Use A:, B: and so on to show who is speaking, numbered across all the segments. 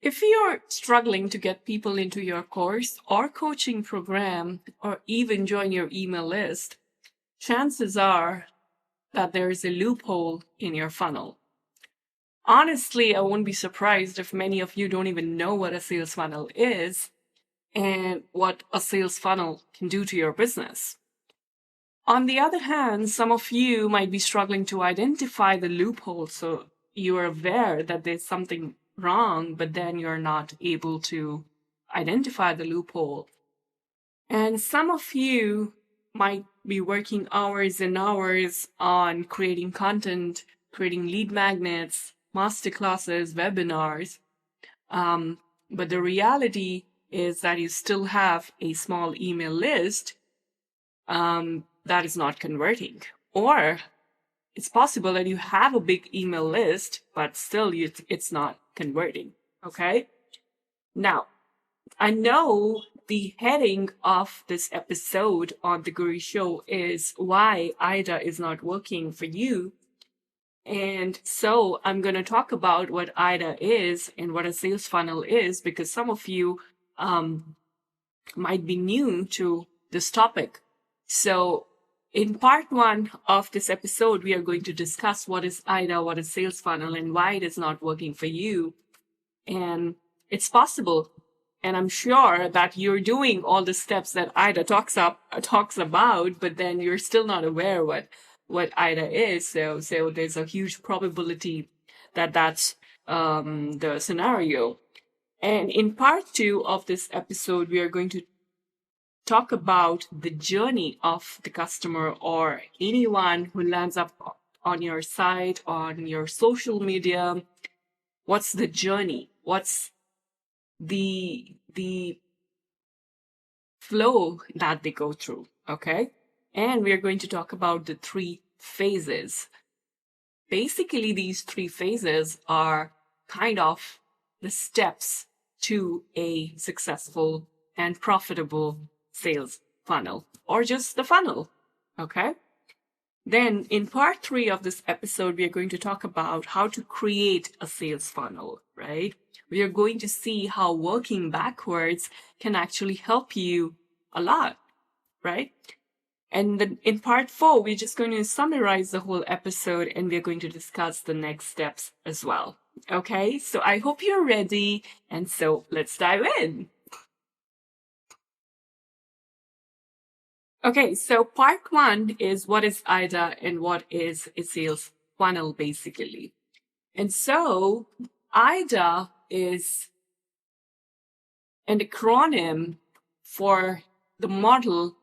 A: If you're struggling to get people into your course or coaching program or even join your email list, chances are that there is a loophole in your funnel. Honestly, I won't be surprised if many of you don't even know what a sales funnel is and what a sales funnel can do to your business. On the other hand, some of you might be struggling to identify the loophole, so you are aware that there's something wrong, but then you're not able to identify the loophole. And some of you might be working hours and hours on creating content, creating lead magnets, masterclasses, webinars. But the reality is that you still have a small email list that is not converting. Or it's possible that you have a big email list, but still it's not converting. Okay? Now, I know the heading of this episode on The Guru Show is why AIDA is not working for you. And so I'm going to talk about what AIDA is and what a sales funnel is, because some of you might be new to this topic. So in part 1 of this episode, we are going to discuss what is AIDA, what is sales funnel, and why it is not working for you. And it's possible, and I'm sure that you're doing all the steps that AIDA talks about, but then you're still not aware what AIDA is. So there's a huge probability that that's the scenario. And in part 2 of this episode, we are going to talk about the journey of the customer or anyone who lands up on your site, on your social media. What's the journey? What's the flow that they go through? Okay. And we are going to talk about the 3 phases. Basically, these 3 phases are kind of the steps to a successful and profitable sales funnel, or just the funnel. Okay. Then in part 3 of this episode, we are going to talk about how to create a sales funnel, right? We are going to see how working backwards can actually help you a lot, right? And then in part 4, we're just going to summarize the whole episode and we're going to discuss the next steps as well. Okay, so I hope you're ready. And so let's dive in. Okay, so part 1 is what is AIDA and what is a sales funnel, basically. And so AIDA is an acronym for the model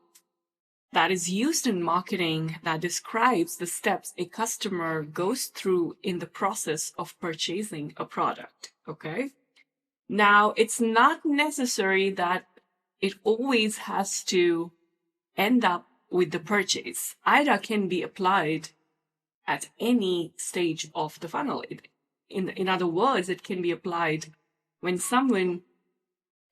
A: that is used in marketing that describes the steps a customer goes through in the process of purchasing a product. Okay. Now, it's not necessary that it always has to end up with the purchase. AIDA can be applied at any stage of the funnel. In other words, it can be applied when someone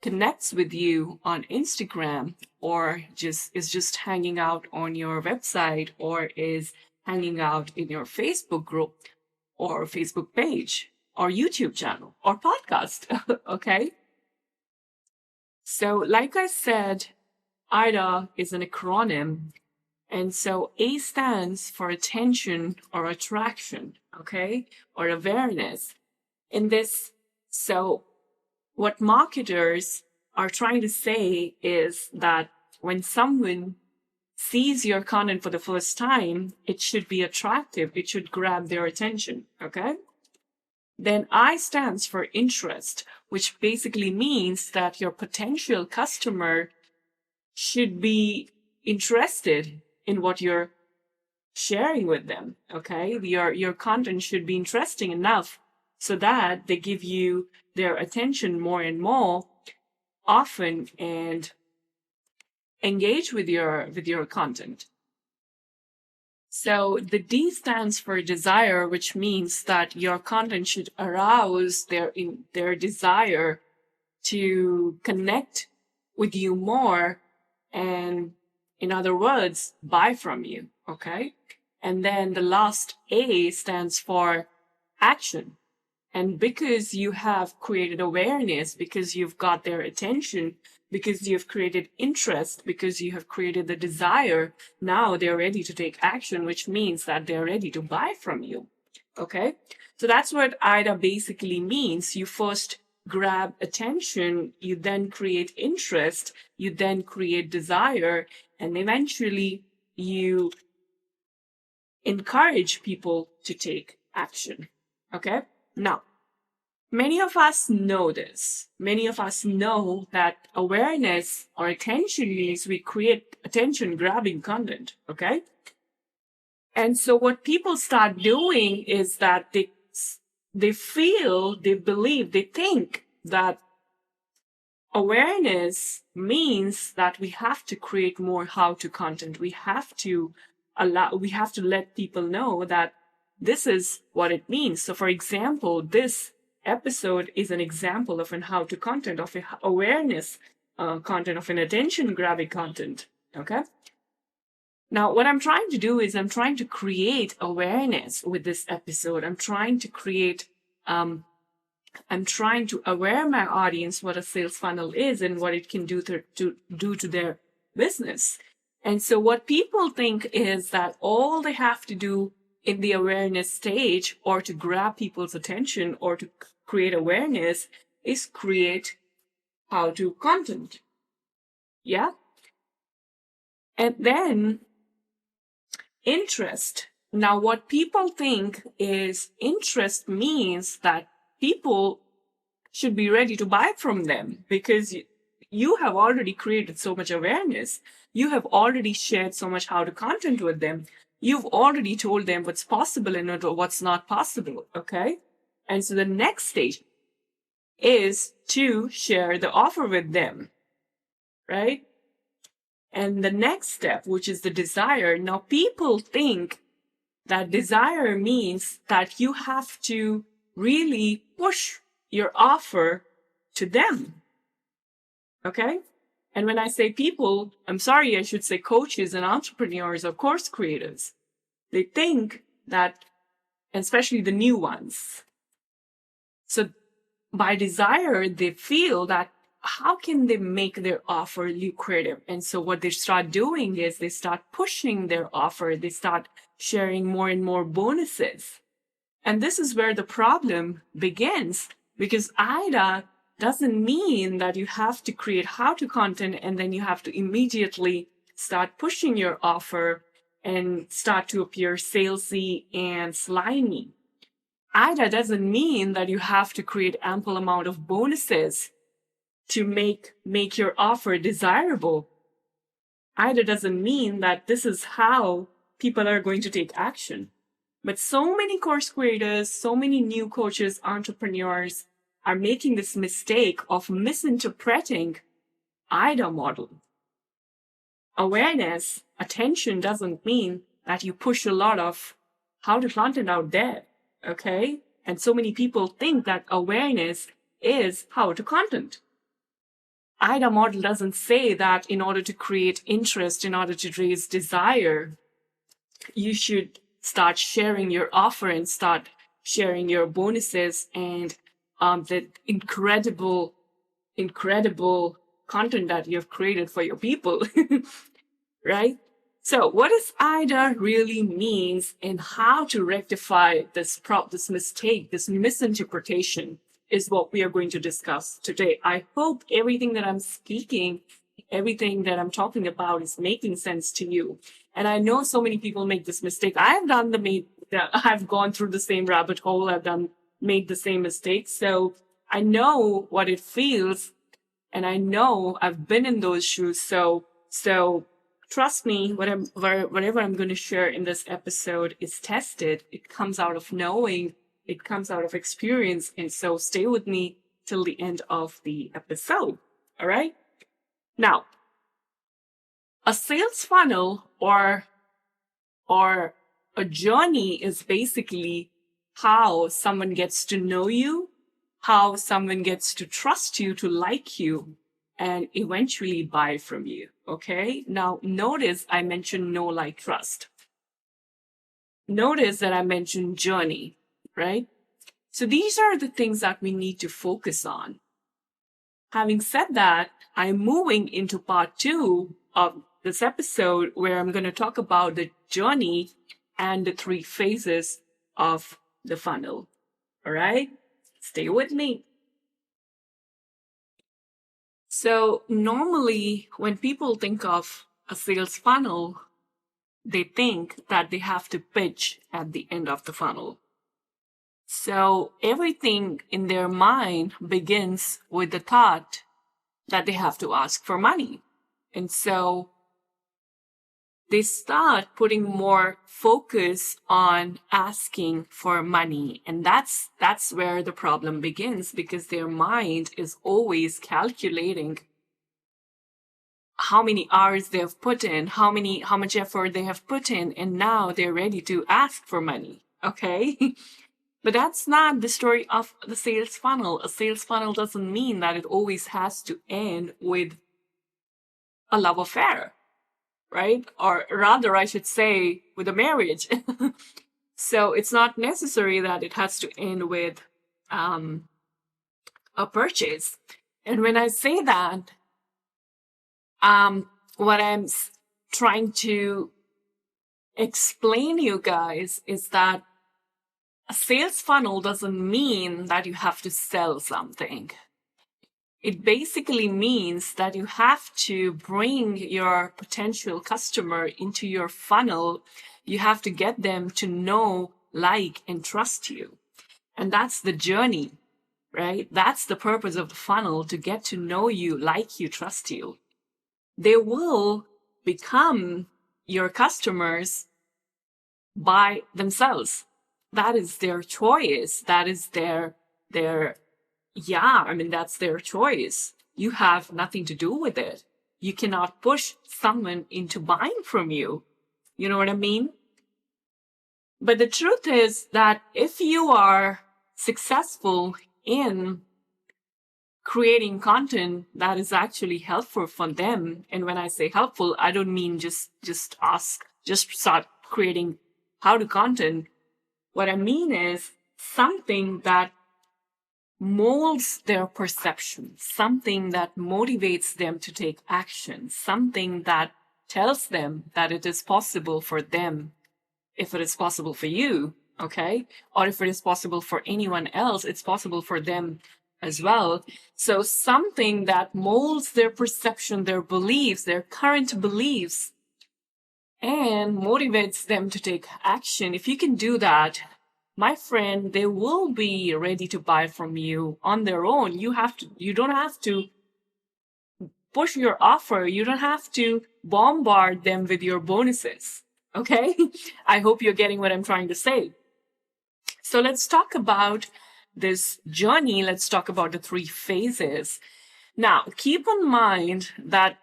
A: connects with you on Instagram or is just hanging out on your website or is hanging out in your Facebook group or Facebook page or YouTube channel or podcast. Okay. So like I said, AIDA is an acronym. And so A stands for attention or attraction, okay, or awareness. In this, so what marketers are trying to say is that when someone sees your content for the first time, it should be attractive. It should grab their attention, okay? Then I stands for interest, which basically means that your potential customer should be interested in what you're sharing with them, okay? Your content should be interesting enough so that they give you their attention more and more often and engage with your content. So the D stands for desire, which means that your content should arouse their desire to connect with you more and, in other words, buy from you, okay? And then the last A stands for action. And because you have created awareness, because you've got their attention, because you've created interest, because you have created the desire, now they're ready to take action, which means that they're ready to buy from you. Okay? So that's what AIDA basically means. You first grab attention, you then create interest, you then create desire, and eventually you encourage people to take action. Okay? Now, many of us know this. Many of us know that awareness or attention means we create attention grabbing content. Okay? And so what people start doing is that they feel, they believe, they think that awareness means that we have to create more how-to content. We have to let people know that this is what it means. So for example, this episode is an example of an how-to content, of an awareness content, of an attention-grabbing content. Okay? Now, what I'm trying to do is I'm trying to create awareness with this episode. I'm trying to aware my audience what a sales funnel is and what it can do to their business. And so what people think is that all they have to do in the awareness stage, or to grab people's attention, or to create awareness, is create how-to content. Yeah? And then interest. Now, what people think is interest means that people should be ready to buy from them, because you have already created so much awareness. You have already shared so much how to content with them. You've already told them what's possible and what's not possible. Okay? And so the next stage is to share the offer with them. Right? And the next step, which is the desire. Now, people think that desire means that you have to really push your offer to them. Okay? And when I say people, I'm sorry, I should say coaches and entrepreneurs or course creators. They think that, especially the new ones. So by desire, they feel that how can they make their offer lucrative? And so what they start doing is they start pushing their offer. They start sharing more and more bonuses. And this is where the problem begins, because AIDA doesn't mean that you have to create how-to content and then you have to immediately start pushing your offer and start to appear salesy and slimy. AIDA doesn't mean that you have to create ample amount of bonuses to make your offer desirable. AIDA doesn't mean that this is how people are going to take action. But so many course creators, so many new coaches, entrepreneurs are making this mistake of misinterpreting AIDA model. Awareness, attention doesn't mean that you push a lot of how-to content out there, okay? And so many people think that awareness is how-to content. AIDA model doesn't say that in order to create interest, in order to raise desire, you should start sharing your offer and start sharing your bonuses and the incredible content that you have created for your people, right? So what does AIDA really means and how to rectify this mistake, this misinterpretation is what we are going to discuss today. I hope everything that I'm speaking, everything that I'm talking about is making sense to you. And I know so many people make this mistake. I've gone through the same rabbit hole. Made the same mistakes. So I know what it feels, and I know I've been in those shoes. So trust me, whatever I'm going to share in this episode is tested. It comes out of knowing. It comes out of experience. And so stay with me till the end of the episode. All right? Now, a sales funnel or a journey is basically how someone gets to know you, how someone gets to trust you, to like you, and eventually buy from you. Okay? Now, notice I mentioned know, like, trust. Notice that I mentioned journey, right? So these are the things that we need to focus on. Having said that, I'm moving into part 2 of this episode where I'm going to talk about the journey and the 3 phases of the funnel. All right? Stay with me. So normally when people think of a sales funnel, they think that they have to pitch at the end of the funnel. So everything in their mind begins with the thought that they have to ask for money. And so they start putting more focus on asking for money. And that's where the problem begins, because their mind is always calculating how many hours they have put in, how much effort they have put in, and now they're ready to ask for money. Okay? But that's not the story of the sales funnel. A sales funnel doesn't mean that it always has to end with a love affair, right? Or rather, I should say, with a marriage. So it's not necessary that it has to end with a purchase. And when I say that, what I'm trying to explain to you guys is that a sales funnel doesn't mean that you have to sell something. It basically means that you have to bring your potential customer into your funnel. You have to get them to know, like, and trust you. And that's the journey, right? That's the purpose of the funnel, to get to know you, like you, trust you. They will become your customers by themselves. That is their choice. That is that's their choice. You have nothing to do with it. You cannot push someone into buying from you. You know what I mean? But the truth is that if you are successful in creating content that is actually helpful for them, and when I say helpful, I don't mean just start creating how-to content. What I mean is something that molds their perception, something that motivates them to take action, something that tells them that it is possible for them, if it is possible for you, okay? Or if it is possible for anyone else, it's possible for them as well. So something that molds their perception, their beliefs, their current beliefs, and motivates them to take action. If you can do that, my friend, they will be ready to buy from you on their own. You don't have to push your offer. You don't have to bombard them with your bonuses. Okay? I hope you're getting what I'm trying to say. So let's talk about this journey. Let's talk about the 3 phases. Now, keep in mind that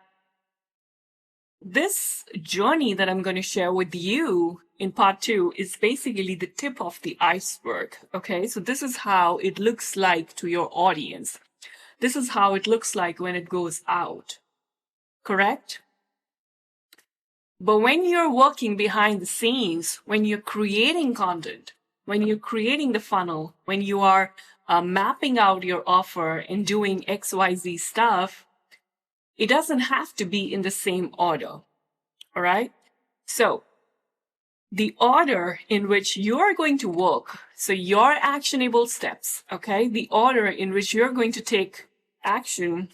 A: this journey that I'm going to share with you in part 2 is basically the tip of the iceberg. Okay, so this is how it looks like to your audience. This is how it looks like when it goes out. Correct? But when you're working behind the scenes, when you're creating content, when you're creating the funnel, when you are mapping out your offer and doing XYZ stuff, it doesn't have to be in the same order. All right? So the order in which you're going to work, so your actionable steps, okay, the order in which you're going to take action,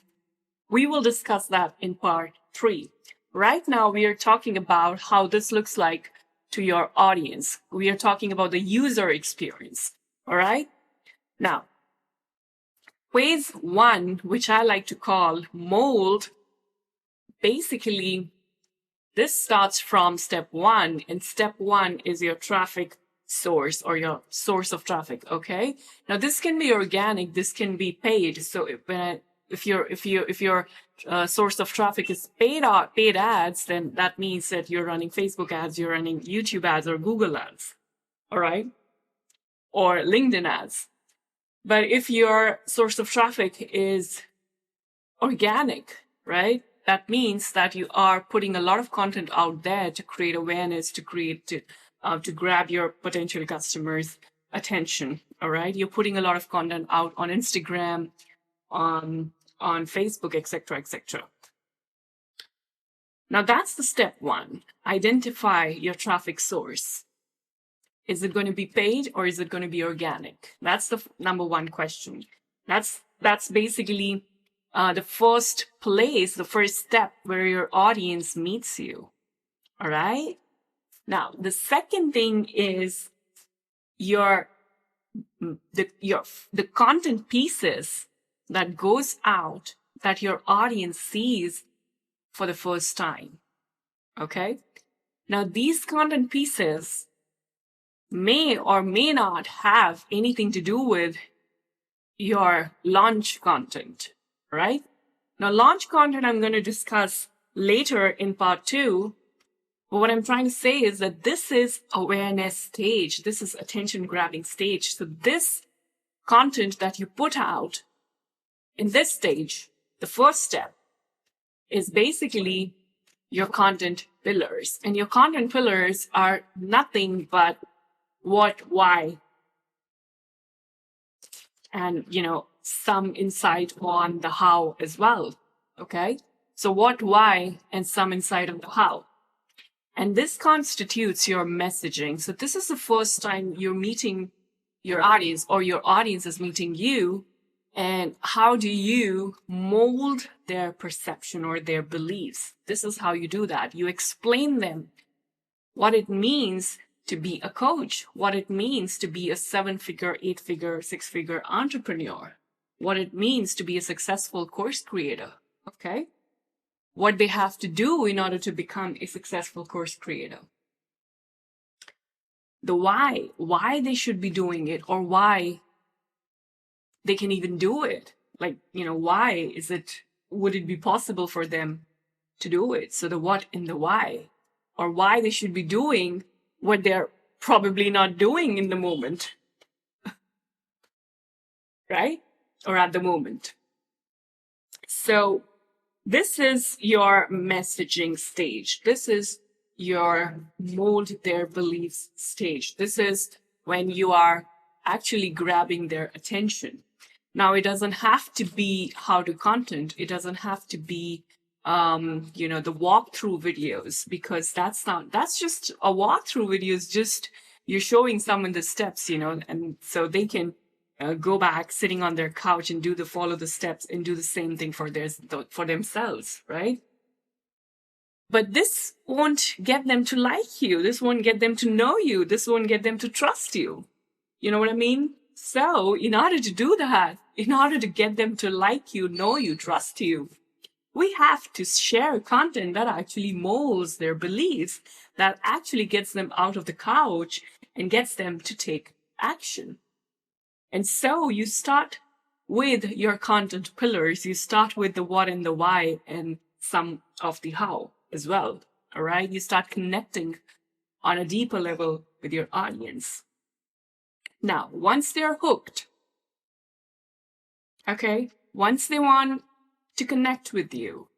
A: we will discuss that in part 3. Right now, we are talking about how this looks like to your audience. We are talking about the user experience. All right? Now, phase 1, which I like to call mold, basically, this starts from step 1, and step 1 is your traffic source or your source of traffic. Okay. Now this can be organic. This can be paid. So if your source of traffic is paid ads, then that means that you're running Facebook ads, you're running YouTube ads or Google ads. All right. Or LinkedIn ads. But if your source of traffic is organic, right? That means that you are putting a lot of content out there to create awareness, to grab your potential customers attention. All right. You're putting a lot of content out on Instagram, on Facebook, etc., etc. Now that's the step one. Identify your traffic source. Is it going to be paid or is it going to be organic? That's the number one question. That's basically the first place, the first step where your audience meets you. All right. Now, the second thing is the content pieces that goes out that your audience sees for the first time. Okay. Now, these content pieces may or may not have anything to do with your launch content, right? Now, launch content I'm going to discuss later in part 2. But what I'm trying to say is that this is awareness stage. This is attention grabbing stage. So this content that you put out in this stage, the first step, is basically your content pillars. And your content pillars are nothing but what, why, and, some insight on the how as well. Okay. So what, why, and some insight on the how. And this constitutes your messaging. So this is the first time you're meeting your audience or your audience is meeting you. And how do you mold their perception or their beliefs? This is how you do that. You explain them what it means to be a coach, what it means to be a 7-figure, 8-figure, 6-figure entrepreneur, what it means to be a successful course creator. Okay. What they have to do in order to become a successful course creator. The why they should be doing it or why they can even do it. Like, why would it be possible for them to do it? So the what and the why, or why they should be doing what they're probably not doing in the moment, right? Or at the moment. So this is your messaging stage. This is your mold their beliefs stage. This is when you are actually grabbing their attention. Now, it doesn't have to be how to content. It doesn't have to be, the walkthrough videos, because that's just a walkthrough video is just you're showing someone the steps, and so they can go back sitting on their couch and follow the steps and do the same thing for themselves, right? But this won't get them to like you. This won't get them to know you. This won't get them to trust you. You know what I mean? So in order to do that, in order to get them to like you, know you, trust you, we have to share content that actually molds their beliefs, that actually gets them out of the couch and gets them to take action. And so you start with your content pillars. You start with the what and the why and some of the how as well. All right. You start connecting on a deeper level with your audience. Now, once they're hooked, okay, once they want to connect with you,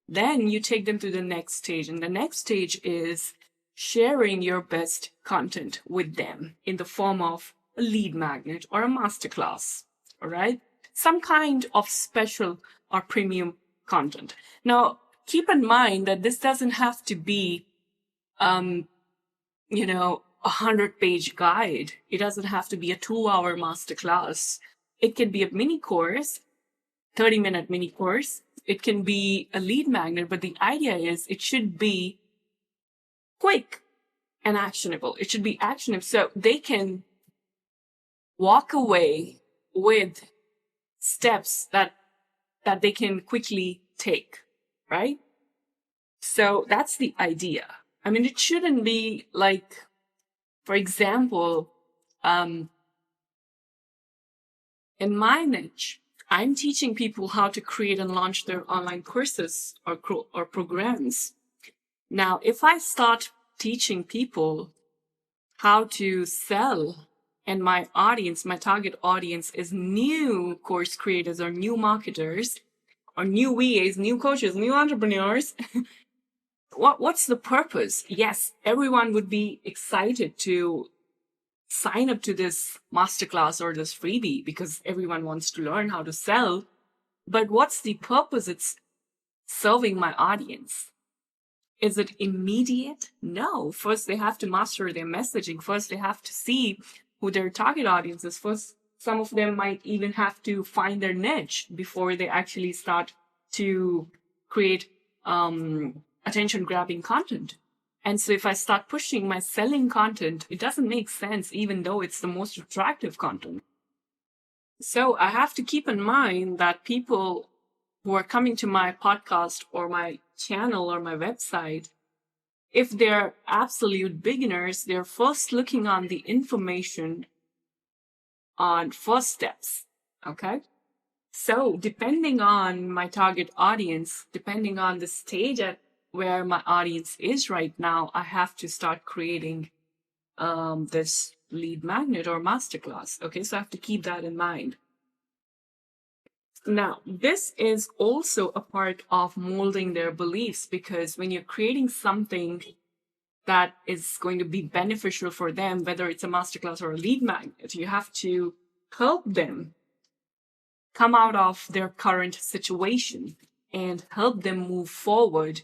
A: then you take them to the next stage. And the next stage is sharing your best content with them in the form of a lead magnet or a masterclass, all right? Some kind of special or premium content. Now, keep in mind that this doesn't have to be, 100-page guide. It doesn't have to be a 2-hour masterclass. It can be a mini course, 30-minute mini course. It can be a lead magnet, but the idea is it should be quick and actionable. It should be actionable so they can walk away with steps that they can quickly take, right? So that's the idea. I mean, it shouldn't be like, for example, in my niche, I'm teaching people how to create and launch their online courses or programs. Now, if I start teaching people how to sell, and my audience, my target audience is new course creators or new marketers or new VAs, new coaches, new entrepreneurs, what's the purpose? Yes, everyone would be excited to sign up to this masterclass or this freebie because everyone wants to learn how to sell. But what's the purpose? It's serving my audience. Is it immediate? No. First, they have to master their messaging. First, they have to see who their target audience is. First, some of them might even have to find their niche before they actually start to create attention-grabbing content. And so if I start pushing my selling content, it doesn't make sense, even though it's the most attractive content. So I have to keep in mind that people who are coming to my podcast or my channel or my website, if they're absolute beginners, they're first looking on the information on first steps, okay? So depending on my target audience, depending on the stage at where my audience is right now, I have to start creating this lead magnet or masterclass, okay? So I have to keep that in mind. Now, this is also a part of molding their beliefs, because when you're creating something that is going to be beneficial for them, whether it's a masterclass or a lead magnet, you have to help them come out of their current situation and help them move forward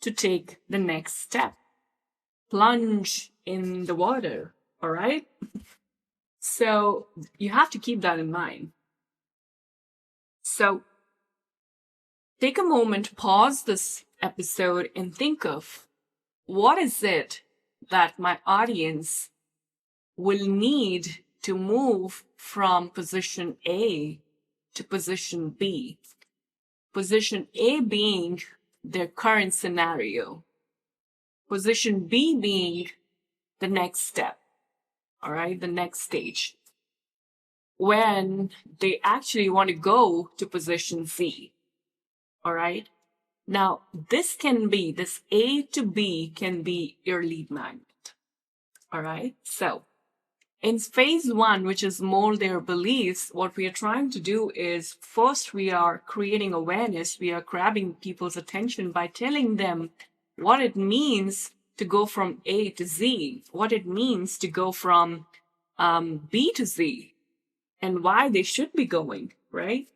A: to take the next step. Plunge in the water, all right? So you have to keep that in mind. So take a moment, pause this episode, and think of what is it that my audience will need to move from position A to position B. Position A being their current scenario. Position B being the next step, all right, the next stage, when they actually want to go to position C, all right? Now, this A to B can be your lead magnet, all right? So in phase one, which is mold their beliefs, what we are trying to do is first we are creating awareness. We are grabbing people's attention by telling them what it means to go from A to Z, what it means to go from B to Z, and why they should be going, right?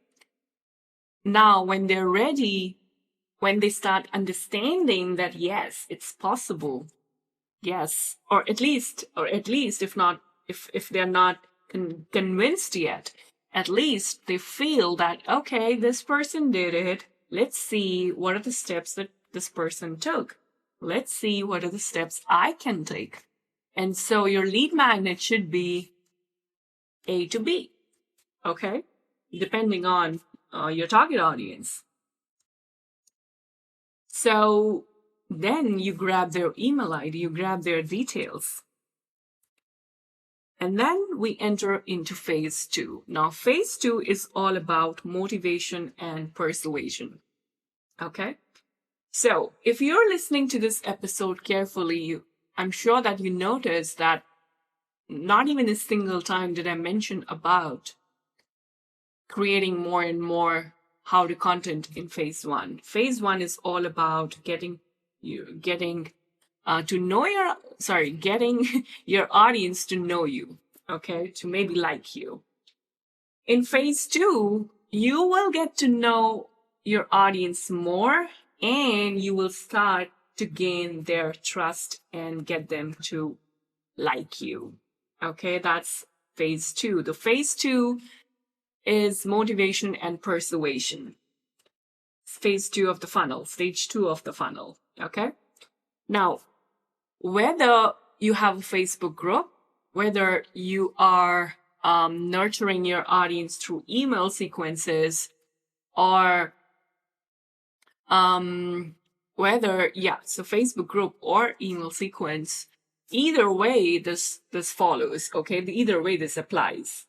A: Now, when they're ready, when they start understanding that, yes, it's possible, yes, or at least if they're not convinced yet, at least they feel that, okay, this person did it. Let's see what are the steps that this person took. Let's see what are the steps I can take. And so your lead magnet should be A to B, okay? Depending on your target audience. So then you grab their email ID, you grab their details. And then we enter into phase two. Now, phase two is all about motivation and persuasion. Okay? So if you're listening to this episode carefully, I'm sure that you noticed that not even a single time did I mention about creating more and more how-to content in phase one. Phase one is all about getting your audience to know you, okay, to maybe like you. In phase two, you will get to know your audience more, and you will start to gain their trust and get them to like you. Okay, that's phase two. The phase two is motivation and persuasion. Phase two of the funnel, stage two of the funnel. Okay. Now, whether you have a Facebook group, whether you are nurturing your audience through email sequences, or so Facebook group or email sequence, either way this follows, okay? Either way this applies.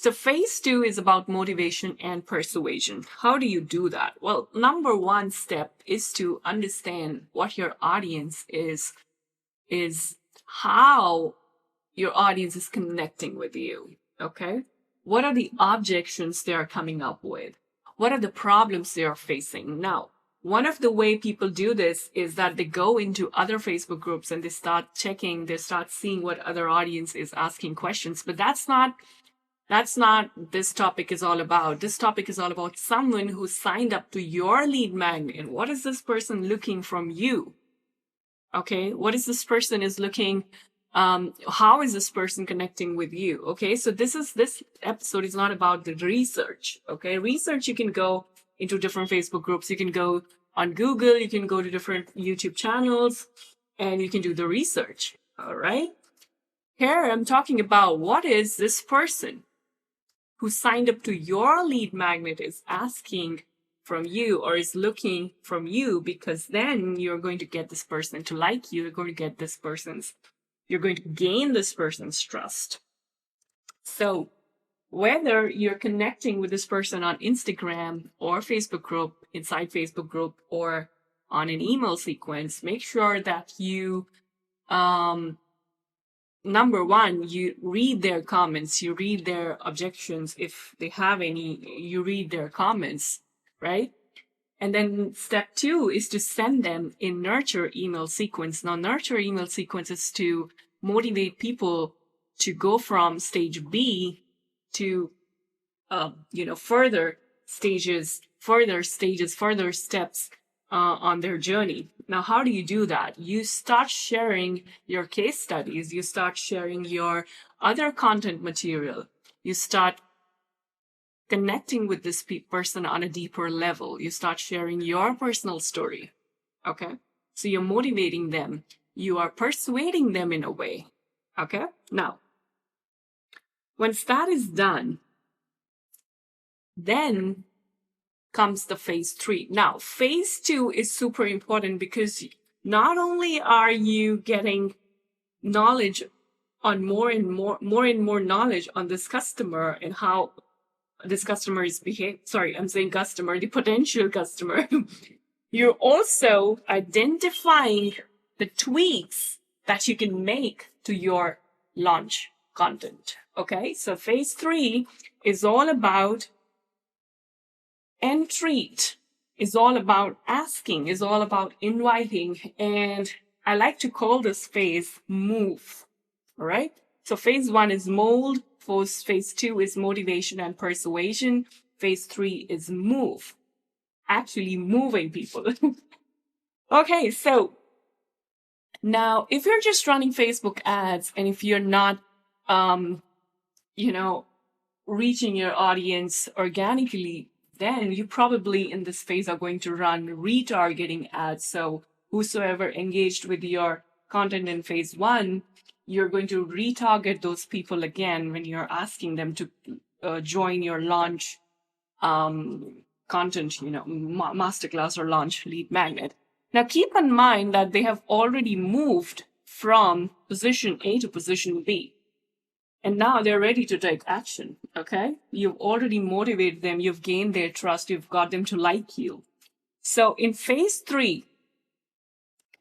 A: So phase two is about motivation and persuasion. How do you do that? Well, number one step is to understand what your audience is how your audience is connecting with you, okay? What are the objections they are coming up with? What are the problems they are facing? Now, one of the way people do this is that they go into other Facebook groups and they start checking, they start seeing what other audience is asking questions. But that's not this topic is all about. This topic is all about someone who signed up to your lead magnet. What is this person looking from you? Okay, what is this person is looking? How is this person connecting with you? Okay, so this episode is not about the research. Okay, research, you can go into different Facebook groups, you can go on Google, you can go to different YouTube channels, and you can do the research. All right, here I'm talking about what is this person who signed up to your lead magnet is asking from you or is looking from you, because then you're going to get this person to like you. You're going to get you're going to gain this person's trust. So whether you're connecting with this person on Instagram or Facebook group, inside Facebook group, or on an email sequence, make sure that you, number one, you read their comments, you read their objections. If they have any, you read their comments, right? And then step 2 is to send them a nurture email sequence. Now, nurture email sequence is to motivate people to go from stage B to, further steps on their journey. Now, how do you do that? You start sharing your case studies. You start sharing your other content material. You start connecting with this person on a deeper level. You start sharing your personal story. Okay? So you're motivating them. You are persuading them in a way. Okay? Now, once that is done, then comes the phase 3. Now, phase 2 is super important because not only are you getting knowledge on more and more knowledge on this customer and how this customer is the potential customer. You're also identifying the tweaks that you can make to your launch content. Okay, so phase 3 is all about entreat, is all about asking, is all about inviting, and I like to call this phase move. All right, so phase 1 is mold, phase 2 is motivation and persuasion, phase 3 is move, actually moving people. Okay, so now if you're just running Facebook ads and if you're not reaching your audience organically, then you probably in this phase are going to run retargeting ads. So whosoever engaged with your content in phase 1, you're going to retarget those people again when you're asking them to join your launch content, masterclass or launch lead magnet. Now, keep in mind that they have already moved from position A to position B. And now they're ready to take action, okay? You've already motivated them. You've gained their trust. You've got them to like you. So in phase 3,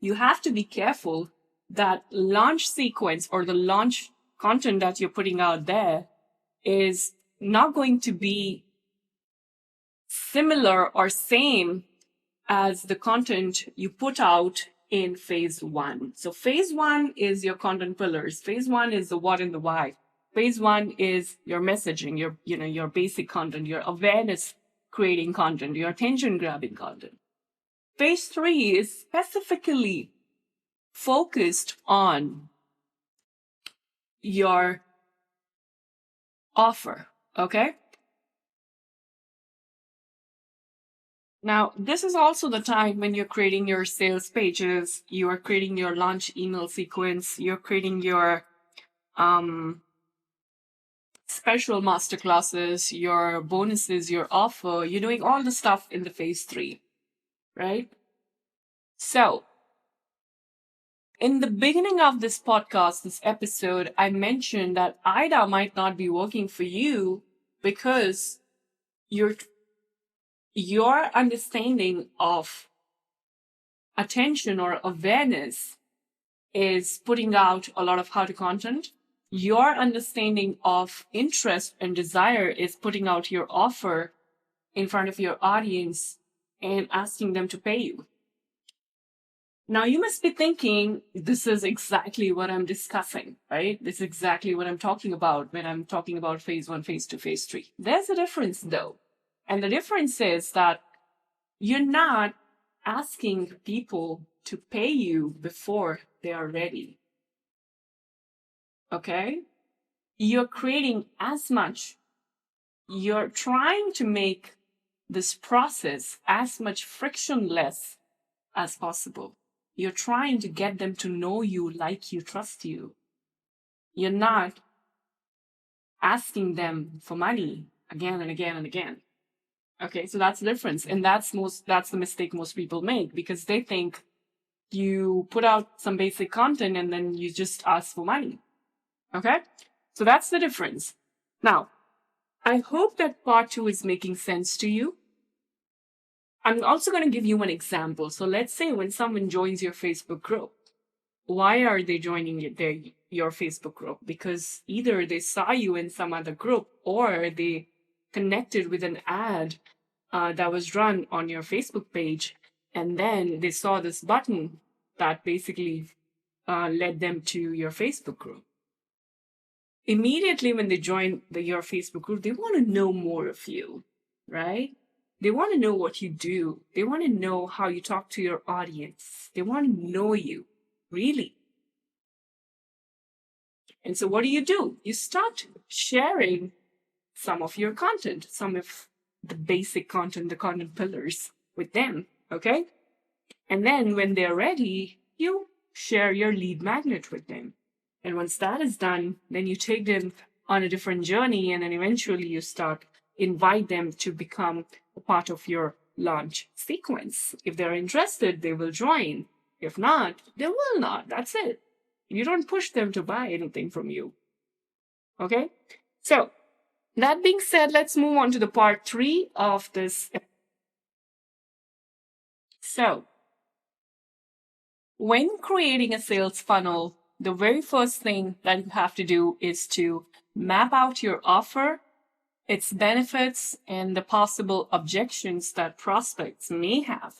A: you have to be careful that launch sequence or the launch content that you're putting out there is not going to be similar or same as the content you put out in phase 1. So phase 1 is your content pillars. Phase 1 is the what and the why. Phase 1 is your messaging, your basic content, your awareness creating content, your attention grabbing content. Phase 3 is specifically focused on your offer, okay? Now, this is also the time when you're creating your sales pages, you are creating your launch email sequence, you're creating your special masterclasses, your bonuses, your offer, you're doing all the stuff in the phase 3, right? So, in the beginning of this podcast, this episode, I mentioned that AIDA might not be working for you because your understanding of attention or awareness is putting out a lot of how-to content. Your understanding of interest and desire is putting out your offer in front of your audience and asking them to pay you. Now, you must be thinking, this is exactly what I'm discussing, right? This is exactly what I'm talking about when I'm talking about phase 1, phase 2, phase 3. There's a difference, though. And the difference is that you're not asking people to pay you before they are ready. Okay? You're creating you're trying to make this process as much frictionless as possible. You're trying to get them to know you, like you, trust you. You're not asking them for money again and again and again. Okay, so that's the difference. And that's the mistake most people make, because they think you put out some basic content and then you just ask for money. Okay? So that's the difference. Now, I hope that part 2 is making sense to you. I'm also going to give you an example. So let's say when someone joins your Facebook group, why are they joining your Facebook group? Because either they saw you in some other group, or they connected with an ad that was run on your Facebook page, and then they saw this button that basically led them to your Facebook group. Immediately when they join your Facebook group, they want to know more of you, right? They want to know what you do. They want to know how you talk to your audience. They want to know you, really. And so what do? You start sharing some of your content, some of the basic content, the content pillars with them, okay? And then when they're ready, you share your lead magnet with them. And once that is done, then you take them on a different journey, and then eventually you invite them to become a part of your launch sequence. If they're interested, they will join. If not, they will not. That's it. You don't push them to buy anything from you. Okay? So, that being said, let's move on to the part 3 of this. So, when creating a sales funnel, the very first thing that you have to do is to map out your offer, its benefits, and the possible objections that prospects may have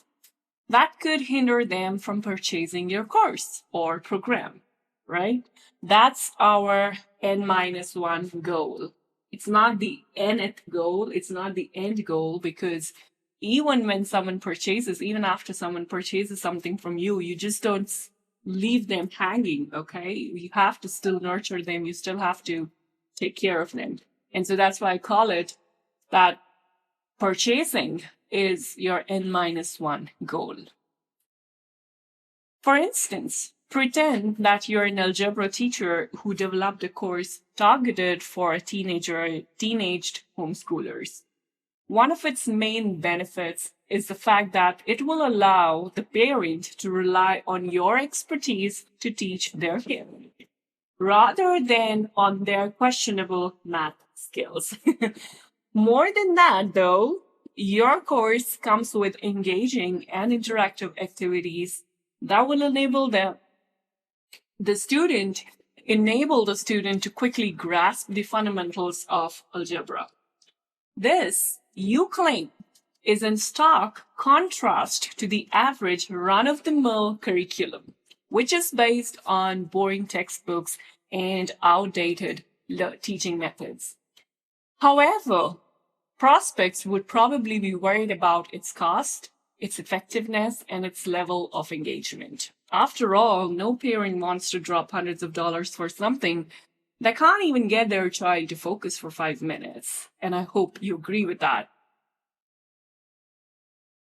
A: that could hinder them from purchasing your course or program, right? That's our N-1 goal. It's not the nth goal. It's not the end goal, because even after someone purchases something from you, you just don't leave them hanging, okay? You have to still nurture them. You still have to take care of them. And so that's why I call it that purchasing is your N-1 goal. For instance, pretend that you're an algebra teacher who developed a course targeted for teenaged homeschoolers. One of its main benefits is the fact that it will allow the parent to rely on your expertise to teach their kid, rather than on their questionable math skills. More than that, though, your course comes with engaging and interactive activities that will enable the student to quickly grasp the fundamentals of algebra. This, you claim, is in stark contrast to the average run-of-the-mill curriculum, which is based on boring textbooks and outdated teaching methods. However, prospects would probably be worried about its cost, its effectiveness, and its level of engagement. After all, no parent wants to drop hundreds of dollars for something that can't even get their child to focus for 5 minutes. And I hope you agree with that.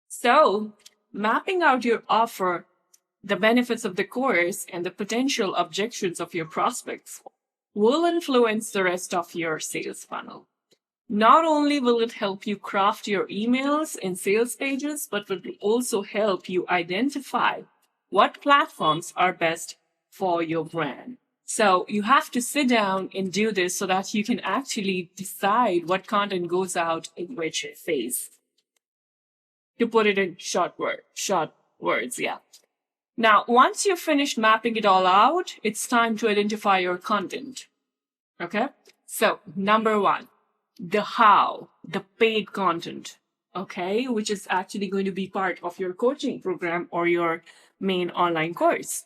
A: So, mapping out your offer, the benefits of the course, and the potential objections of your prospects will influence the rest of your sales funnel. Not only will it help you craft your emails and sales pages, but will also help you identify what platforms are best for your brand. So you have to sit down and do this so that you can actually decide what content goes out in which phase. To put it in short words, yeah. Now, once you've finished mapping it all out, it's time to identify your content. Okay? So, number 1. The how, the paid content. okay, which is actually going to be part of your coaching program or your main online course.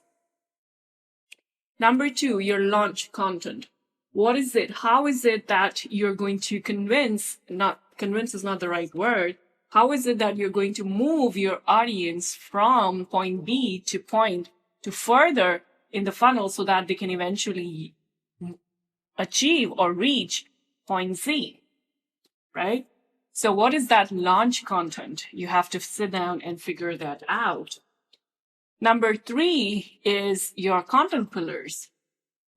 A: Number 2, your launch content. What is it? How is it that you're going to convince is not the right word. How is it that you're going to move your audience from point B to further in the funnel so that they can eventually achieve or reach point Z, right? So what is that launch content? You have to sit down and figure that out. Number 3 is your content pillars,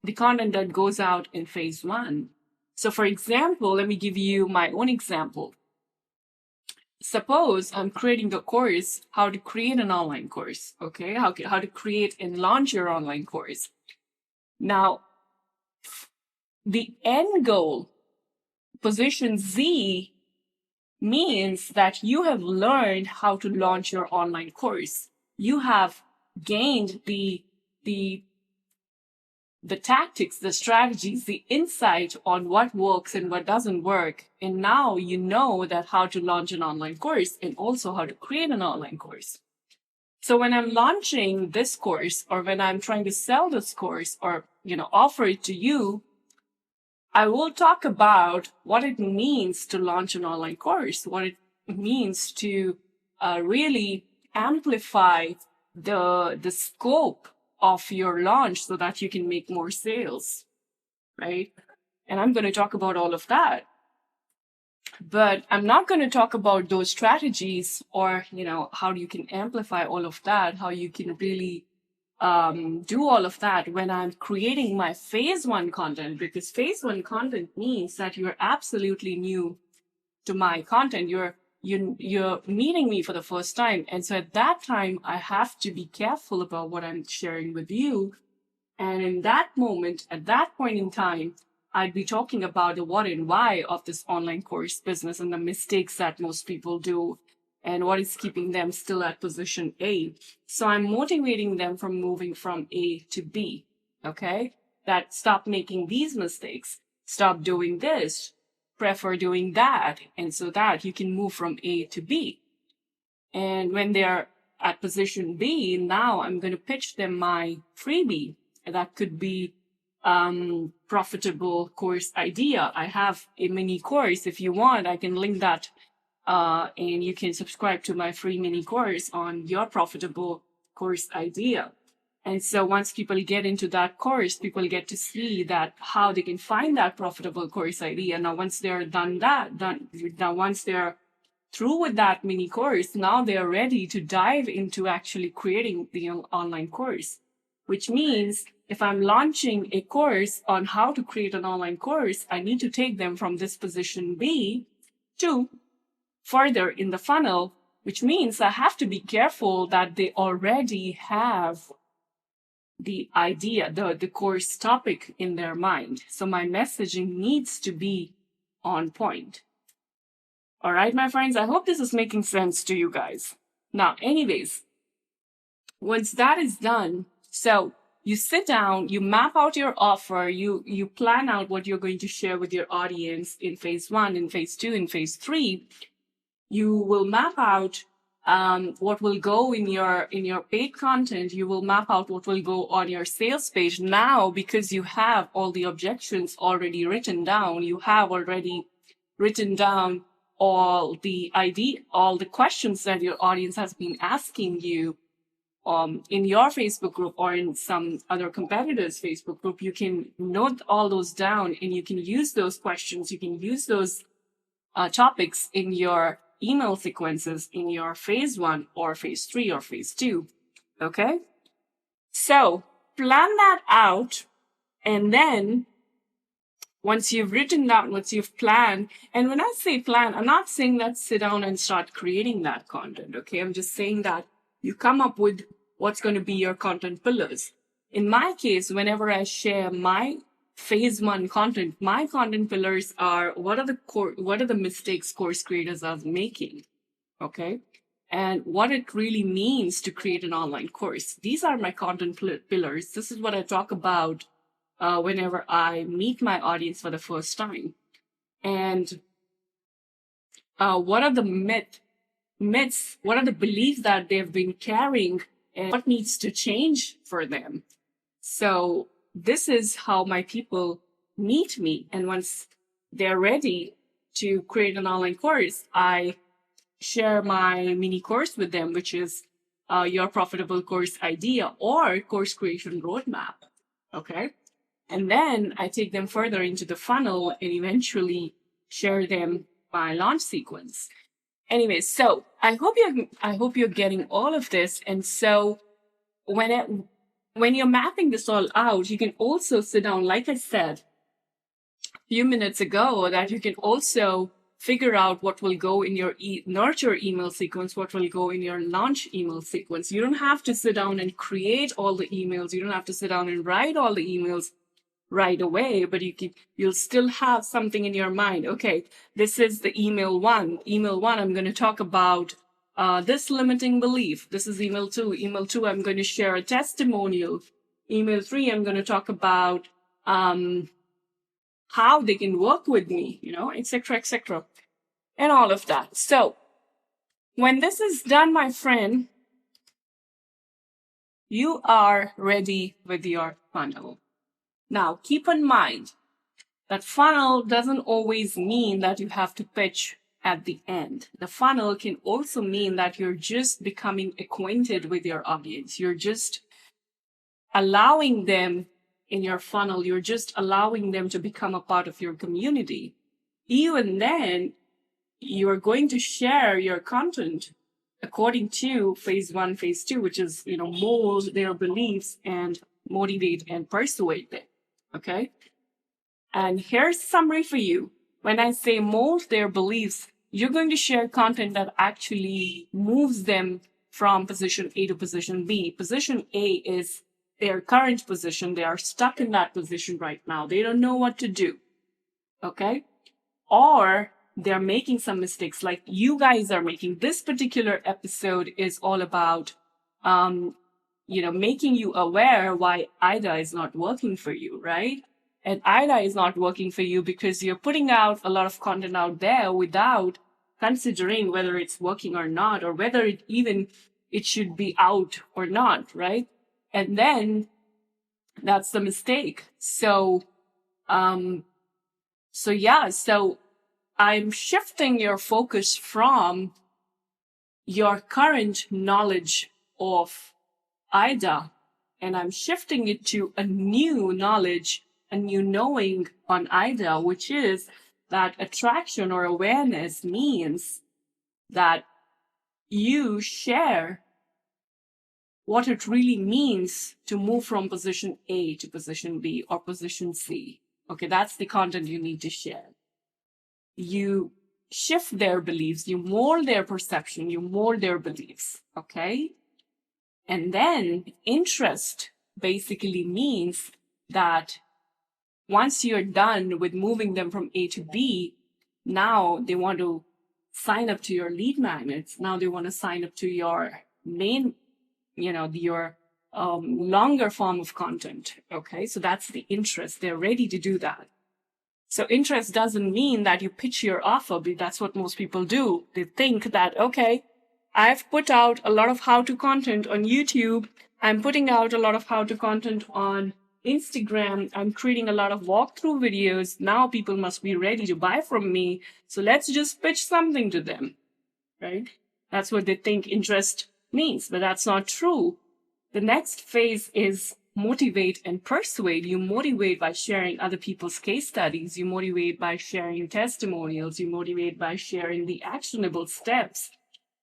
A: the content that goes out in phase 1. So for example, let me give you my own example. Suppose I'm creating a course, how to create an online course, okay? How to create and launch your online course. Now, the end goal, position Z, means that you have learned how to launch your online course. You have gained the tactics, the strategies, the insight on what works and what doesn't work. And now you know that how to launch an online course and also how to create an online course. So when I'm launching this course or when I'm trying to sell this course or, offer it to you, I will talk about what it means to launch an online course, what it means to really amplify the scope of your launch so that you can make more sales, right? And I'm going to talk about all of that. But I'm not going to talk about those strategies or, how you can amplify all of that, how you can really do all of that when I'm creating my phase 1 content, because phase 1 content means that you're absolutely new to my content. You're meeting me for the first time. And so at that time, I have to be careful about what I'm sharing with you. And in that moment, at that point in time, I'd be talking about the what and why of this online course business and the mistakes that most people do and what is keeping them still at position A. So I'm motivating them from moving from A to B, okay? That stop making these mistakes, stop doing this, prefer doing that, and so that you can move from A to B. And when they're at position B, now I'm going to pitch them my freebie. That could be profitable course idea. I have a mini course. If you want, I can link that and you can subscribe to my free mini course on your profitable course idea. And so once people get into that course, people get to see that how they can find that profitable course idea. Now, once they're once they're through with that mini course, now they're ready to dive into actually creating the online course, which means if I'm launching a course on how to create an online course, I need to take them from this position B to further in the funnel, which means I have to be careful that they already have the idea, the course topic in their mind. So my messaging needs to be on point. All right, my friends, I hope this is making sense to you guys. Now, anyways, once that is done, so you sit down, you map out your offer, you plan out what you're going to share with your audience in phase 1, in phase 2, in phase 3. You will map out what will go in your paid content. You will map out what will go on your sales page. Now, because you have all the objections already written down, you have already written down all the questions that your audience has been asking you in your Facebook group or in some other competitors' Facebook group. You can note all those down and you can use those questions. You can use those topics in your email sequences in your phase 1 or phase 3 or phase 2. Okay? So plan that out. And then once you've written down, once you've planned, and when I say plan, I'm not saying that sit down and start creating that content. Okay? I'm just saying that you come up with what's going to be your content pillars. In my case, whenever I share my phase 1 content, my content pillars are what are the mistakes course creators are making, okay, and what it really means to create an online course. These are my content pillars. This is what I talk about whenever I meet my audience for the first time. And what are the myths, what are the beliefs that they've been carrying, and what needs to change for them. So this is how my people meet me. And once they're ready to create an online course, I share my mini course with them, which is your profitable course idea or course creation roadmap. Okay. And then I take them further into the funnel and eventually share them my launch sequence. Anyway, so I hope you're getting all of this. And so when you're mapping this all out, you can also sit down, like I said a few minutes ago, that you can also figure out what will go in your nurture email sequence, what will go in your launch email sequence. You don't have to sit down and create all the emails. You don't have to sit down and write all the emails right away, but you'll still have something in your mind. Okay, this is the email one. Email one, I'm going to talk about this limiting belief. This is email two. Email two, I'm going to share a testimonial. Email three, I'm going to talk about how they can work with me, etc., and all of that. So when this is done, my friend, you are ready with your funnel. Now, keep in mind that funnel doesn't always mean that you have to pitch at the end. The funnel can also mean that you're just becoming acquainted with your audience. You're just allowing them in your funnel. You're just allowing them to become a part of your community. Even then, you're going to share your content according to phase one, phase two, which is, mold their beliefs and motivate and persuade them. Okay. And here's a summary for you. When I say mold their beliefs, you're going to share content that actually moves them from position A to position B. Position A is their current position. They are stuck in that position right now. They don't know what to do. Okay. Or they're making some mistakes like you guys are making. This particular episode is all about, making you aware why AIDA is not working for you, right? And AIDA is not working for you because you're putting out a lot of content out there without considering whether it's working or not, or whether it should be out or not, right? And then that's the mistake. So I'm shifting your focus from your current knowledge of AIDA, and I'm shifting it to a new knowledge, a new knowing on AIDA, which is that attraction or awareness means that you share what it really means to move from position A to position B or position C. Okay, that's the content you need to share. You shift their beliefs, you mold their perception, you mold their beliefs, okay? And then interest basically means that once you're done with moving them from A to B, now they want to sign up to your lead magnets. Now they want to sign up to your main, your longer form of content. Okay, so that's the interest. They're ready to do that. So interest doesn't mean that you pitch your offer, but that's what most people do. They think that, okay, I've put out a lot of how-to content on YouTube. I'm putting out a lot of how-to content on Instagram. I'm creating a lot of walkthrough videos. Now people must be ready to buy from me. So let's just pitch something to them, right? That's what they think interest means, but that's not true. The next phase is motivate and persuade. You motivate by sharing other people's case studies. You motivate by sharing testimonials. You motivate by sharing the actionable steps,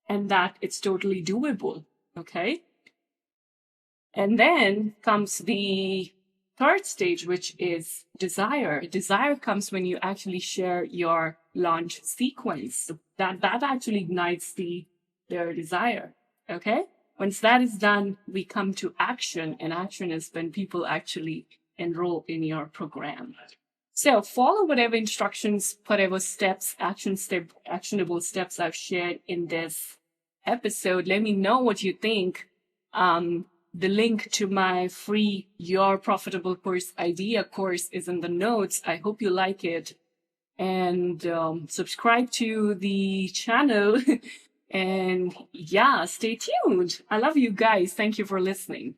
A: and that it's totally doable. Okay. And then comes the third stage, which is desire. Desire comes when you actually share your launch sequence. That actually ignites their desire. Okay. Once that is done, we come to action, and action is when people actually enroll in your program. So follow whatever instructions, whatever steps, actionable steps I've shared in this episode. Let me know what you think. The link to my free Your Profitable Course Idea course is in the notes. I hope you like it. and subscribe to the channel. And yeah, stay tuned. I love you guys. Thank you for listening.